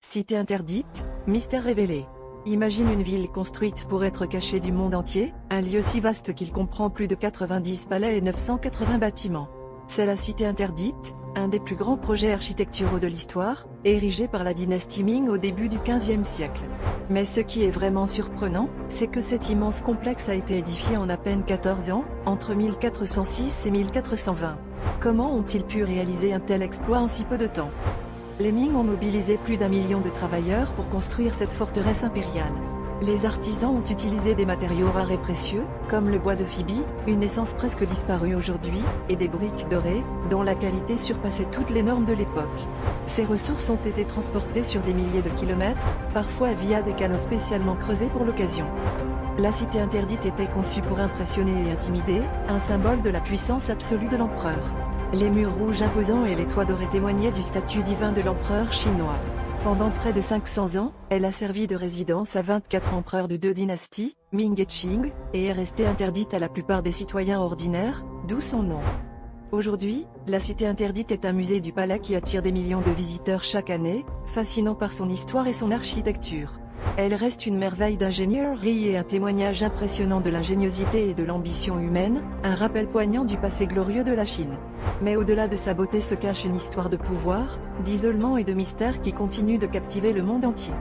Cité interdite, mystère révélé. Imagine une ville construite pour être cachée du monde entier, un lieu si vaste qu'il comprend plus de 90 palais et 980 bâtiments. C'est la Cité interdite, un des plus grands projets architecturaux de l'histoire, érigé par la dynastie Ming au début du XVe siècle. Mais ce qui est vraiment surprenant, c'est que cet immense complexe a été édifié en à peine 14 ans, entre 1406 et 1420. Comment ont-ils pu réaliser un tel exploit en si peu de temps ? Les Ming ont mobilisé plus d'1 million de travailleurs pour construire cette forteresse impériale. Les artisans ont utilisé des matériaux rares et précieux, comme le bois de Phoebe, une essence presque disparue aujourd'hui, et des briques dorées, dont la qualité surpassait toutes les normes de l'époque. Ces ressources ont été transportées sur des milliers de kilomètres, parfois via des canaux spécialement creusés pour l'occasion. La Cité interdite était conçue pour impressionner et intimider, un symbole de la puissance absolue de l'empereur. Les murs rouges imposants et les toits dorés témoignaient du statut divin de l'empereur chinois. Pendant près de 500 ans, elle a servi de résidence à 24 empereurs de 2 dynasties, Ming et Qing, et est restée interdite à la plupart des citoyens ordinaires, d'où son nom. Aujourd'hui, la Cité interdite est un musée du palais qui attire des millions de visiteurs chaque année, fascinant par son histoire et son architecture. Elle reste une merveille d'ingénierie et un témoignage impressionnant de l'ingéniosité et de l'ambition humaine, un rappel poignant du passé glorieux de la Chine. Mais au-delà de sa beauté se cache une histoire de pouvoir, d'isolement et de mystère qui continue de captiver le monde entier.